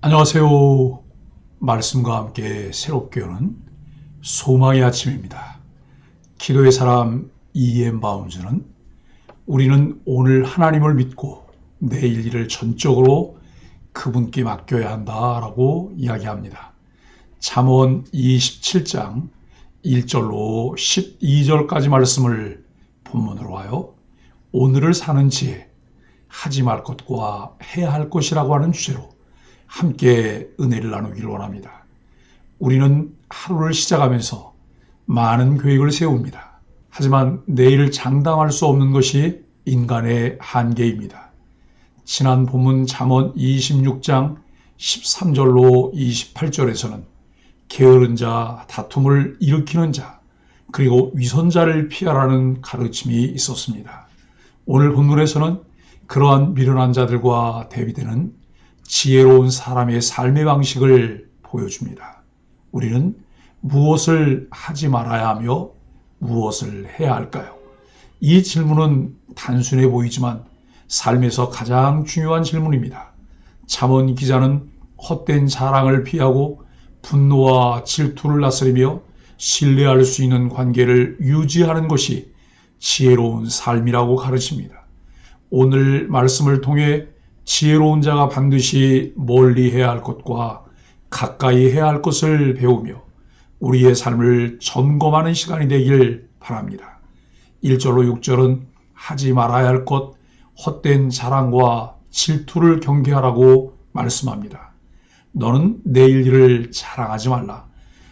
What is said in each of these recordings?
안녕하세요. 말씀과 함께 새롭게 오는 소망의 아침입니다. 기도의 사람 E.M. 바운즈는 우리는 오늘 하나님을 믿고 내일 일을 전적으로 그분께 맡겨야 한다라고 이야기합니다. 잠언 27장 1절로 12절까지 말씀을 본문으로 하여 오늘을 사는 지혜, 하지 말 것과 해야 할 것이라고 하는 주제로 함께 은혜를 나누기를 원합니다. 우리는 하루를 시작하면서 많은 계획을 세웁니다. 하지만 내일을 장담할 수 없는 것이 인간의 한계입니다. 지난 본문 잠언 26장 13절로 28절에서는 게으른 자, 다툼을 일으키는 자, 그리고 위선자를 피하라는 가르침이 있었습니다. 오늘 본문에서는 그러한 미련한 자들과 대비되는 지혜로운 사람의 삶의 방식을 보여줍니다. 우리는 무엇을 하지 말아야 하며 무엇을 해야 할까요? 이 질문은 단순해 보이지만 삶에서 가장 중요한 질문입니다. 잠언 기자는 헛된 자랑을 피하고 분노와 질투를 다스리며 신뢰할 수 있는 관계를 유지하는 것이 지혜로운 삶이라고 가르칩니다. 오늘 말씀을 통해 지혜로운 자가 반드시 멀리 해야 할 것과 가까이 해야 할 것을 배우며 우리의 삶을 점검하는 시간이 되길 바랍니다. 1절로 6절은 하지 말아야 할 것, 헛된 자랑과 질투를 경계하라고 말씀합니다. 너는 내일 일을 자랑하지 말라.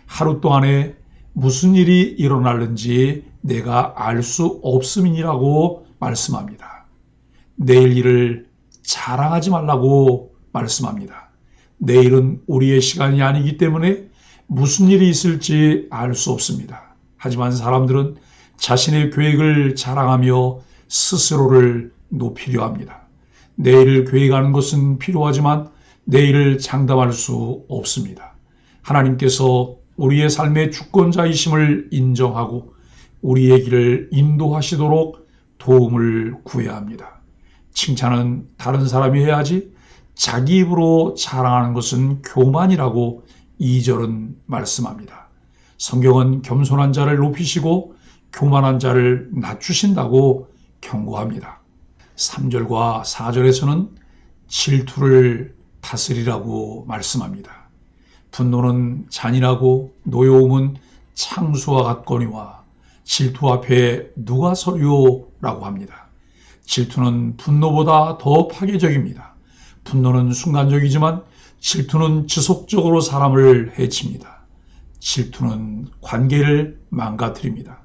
하루 동안에 무슨 일이 일어날는지 내가 알 수 없음이니라고 말씀합니다. 내일 일을 자랑하지 말라고 말씀합니다. 내일은 우리의 시간이 아니기 때문에 무슨 일이 있을지 알 수 없습니다. 하지만 사람들은 자신의 계획을 자랑하며 스스로를 높이려 합니다. 내일을 계획하는 것은 필요하지만 내일을 장담할 수 없습니다. 하나님께서 우리의 삶의 주권자이심을 인정하고 우리의 길을 인도하시도록 도움을 구해야 합니다. 칭찬은 다른 사람이 해야지 자기 입으로 자랑하는 것은 교만이라고 2절은 말씀합니다. 성경은 겸손한 자를 높이시고 교만한 자를 낮추신다고 경고합니다. 3절과 4절에서는 질투를 다스리라고 말씀합니다. 분노는 잔인하고 노여움은 창수와 같거니와 질투 앞에 누가 서리오라고 합니다. 질투는 분노보다 더 파괴적입니다. 분노는 순간적이지만 질투는 지속적으로 사람을 해칩니다. 질투는 관계를 망가뜨립니다.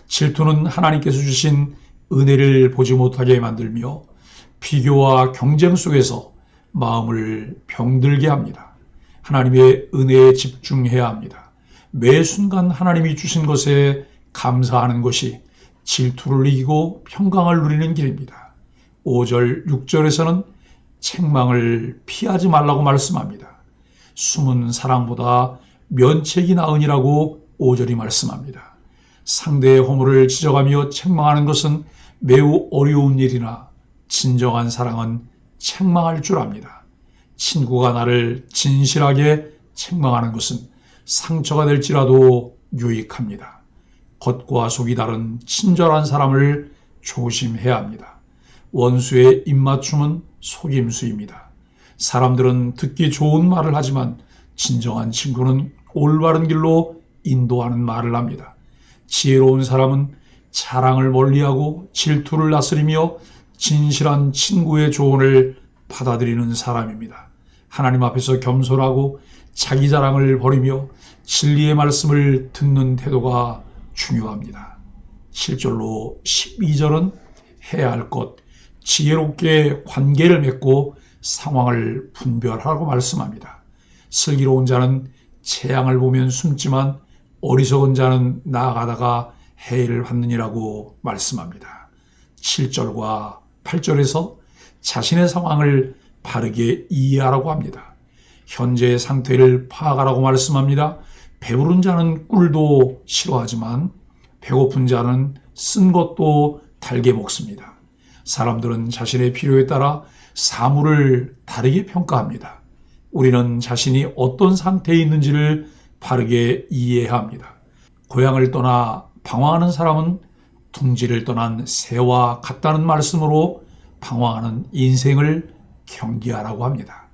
질투는 하나님께서 주신 은혜를 보지 못하게 만들며 비교와 경쟁 속에서 마음을 병들게 합니다. 하나님의 은혜에 집중해야 합니다. 매 순간 하나님이 주신 것에 감사하는 것이 질투를 이기고 평강을 누리는 길입니다. 5절, 6절에서는 책망을 피하지 말라고 말씀합니다. 숨은 사랑보다 면책이 나으니라고 5절이 말씀합니다. 상대의 허물을 지적하며 책망하는 것은 매우 어려운 일이나 진정한 사랑은 책망할 줄 압니다. 친구가 나를 진실하게 책망하는 것은 상처가 될지라도 유익합니다. 겉과 속이 다른 친절한 사람을 조심해야 합니다. 원수의 입맞춤은 속임수입니다. 사람들은 듣기 좋은 말을 하지만 진정한 친구는 올바른 길로 인도하는 말을 합니다. 지혜로운 사람은 자랑을 멀리하고 질투를 다스리며 진실한 친구의 조언을 받아들이는 사람입니다. 하나님 앞에서 겸손하고 자기 자랑을 버리며 진리의 말씀을 듣는 태도가 중요합니다. 7절로 12절은 해야 할 것, 지혜롭게 관계를 맺고 상황을 분별하라고 말씀합니다. 슬기로운 자는 재앙을 보면 숨지만 어리석은 자는 나아가다가 해를 받느니라고 말씀합니다. 7절과 8절에서 자신의 상황을 바르게 이해하라고 합니다. 현재의 상태를 파악하라고 말씀합니다. 배부른 자는 꿀도 싫어하지만 배고픈 자는 쓴 것도 달게 먹습니다. 사람들은 자신의 필요에 따라 사물을 다르게 평가합니다. 우리는 자신이 어떤 상태에 있는지를 바르게 이해해야 합니다. 고향을 떠나 방황하는 사람은 둥지를 떠난 새와 같다는 말씀으로 방황하는 인생을 경계하라고 합니다.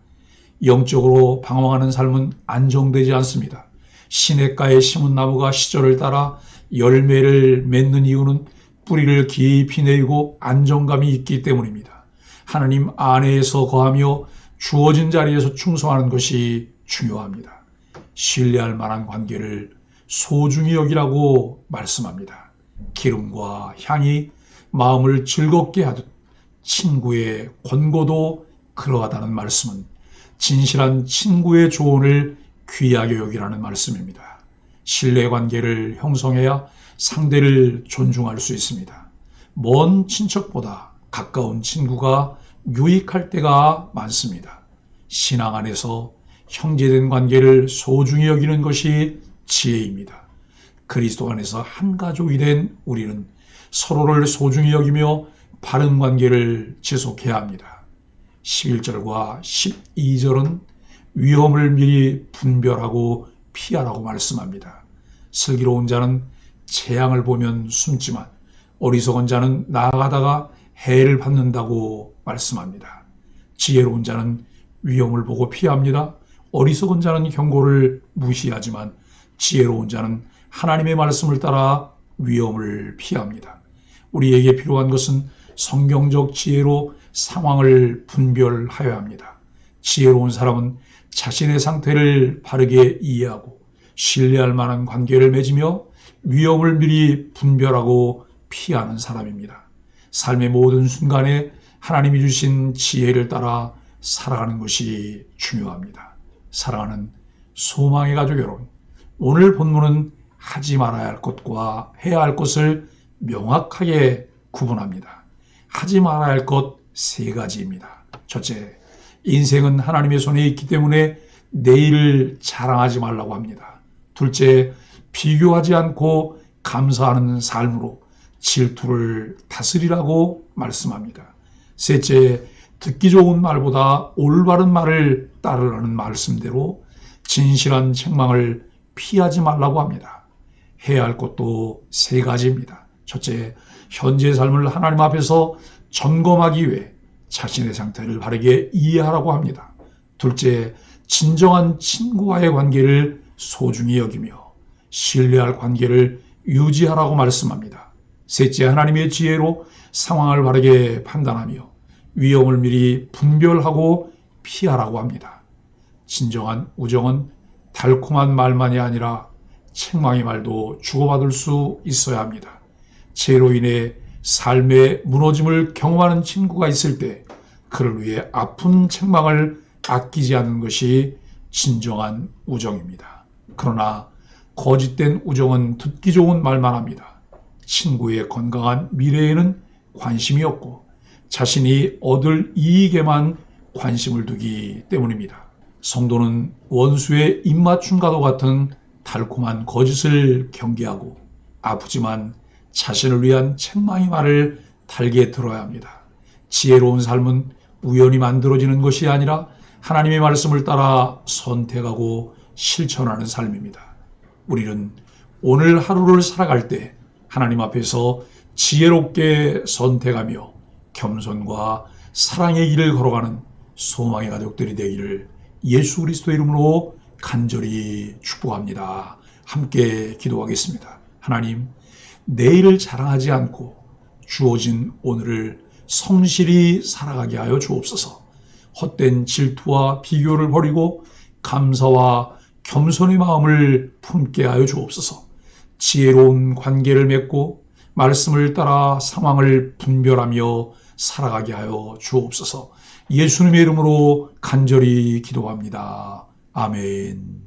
영적으로 방황하는 삶은 안정되지 않습니다. 시냇가에 심은 나무가 시절을 따라 열매를 맺는 이유는 뿌리를 깊이 내리고 안정감이 있기 때문입니다. 하나님 안에서 거하며 주어진 자리에서 충성하는 것이 중요합니다. 신뢰할 만한 관계를 소중히 여기라고 말씀합니다. 기름과 향이 마음을 즐겁게 하듯 친구의 권고도 그러하다는 말씀은 진실한 친구의 조언을 귀하게 여기라는 말씀입니다. 신뢰관계를 형성해야 상대를 존중할 수 있습니다. 먼 친척보다 가까운 친구가 유익할 때가 많습니다. 신앙 안에서 형제된 관계를 소중히 여기는 것이 지혜입니다. 그리스도 안에서 한 가족이 된 우리는 서로를 소중히 여기며 바른 관계를 지속해야 합니다. 11절과 12절은 위험을 미리 분별하고 피하라고 말씀합니다. 슬기로운 자는 재앙을 보면 숨지만 어리석은 자는 나아가다가 해를 받는다고 말씀합니다. 지혜로운 자는 위험을 보고 피합니다. 어리석은 자는 경고를 무시하지만 지혜로운 자는 하나님의 말씀을 따라 위험을 피합니다. 우리에게 필요한 것은 성경적 지혜로 상황을 분별하여야 합니다. 지혜로운 사람은 자신의 상태를 바르게 이해하고 신뢰할 만한 관계를 맺으며 위험을 미리 분별하고 피하는 사람입니다. 삶의 모든 순간에 하나님이 주신 지혜를 따라 살아가는 것이 중요합니다. 사랑하는 소망의 가족 여러분, 오늘 본문은 하지 말아야 할 것과 해야 할 것을 명확하게 구분합니다. 하지 말아야 할 것 세 가지입니다. 첫째, 인생은 하나님의 손에 있기 때문에 내일을 자랑하지 말라고 합니다. 둘째, 비교하지 않고 감사하는 삶으로 질투를 다스리라고 말씀합니다. 셋째, 듣기 좋은 말보다 올바른 말을 따르라는 말씀대로 진실한 책망을 피하지 말라고 합니다. 해야 할 것도 세 가지입니다. 첫째, 현재 삶을 하나님 앞에서 점검하기 위해 자신의 상태를 바르게 이해하라고 합니다. 둘째, 진정한 친구와의 관계를 소중히 여기며 신뢰할 관계를 유지하라고 말씀합니다. 셋째, 하나님의 지혜로 상황을 바르게 판단하며 위험을 미리 분별하고 피하라고 합니다. 진정한 우정은 달콤한 말만이 아니라 책망의 말도 주고받을 수 있어야 합니다. 죄로 인해 삶의 무너짐을 경험하는 친구가 있을 때 그를 위해 아픈 책망을 아끼지 않는 것이 진정한 우정입니다. 그러나 거짓된 우정은 듣기 좋은 말만 합니다. 친구의 건강한 미래에는 관심이 없고 자신이 얻을 이익에만 관심을 두기 때문입니다. 성도는 원수의 입맞춤과도 같은 달콤한 거짓을 경계하고 아프지만 자신을 위한 책망의 말을 달게 들어야 합니다. 지혜로운 삶은 우연히 만들어지는 것이 아니라 하나님의 말씀을 따라 선택하고 실천하는 삶입니다. 우리는 오늘 하루를 살아갈 때 하나님 앞에서 지혜롭게 선택하며 겸손과 사랑의 길을 걸어가는 소망의 가족들이 되기를 예수 그리스도의 이름으로 간절히 축복합니다. 함께 기도하겠습니다. 하나님, 내일을 자랑하지 않고 주어진 오늘을 성실히 살아가게 하여 주옵소서. 헛된 질투와 비교를 버리고 감사와 겸손의 마음을 품게 하여 주옵소서. 지혜로운 관계를 맺고 말씀을 따라 상황을 분별하며 살아가게 하여 주옵소서. 예수님의 이름으로 간절히 기도합니다. 아멘.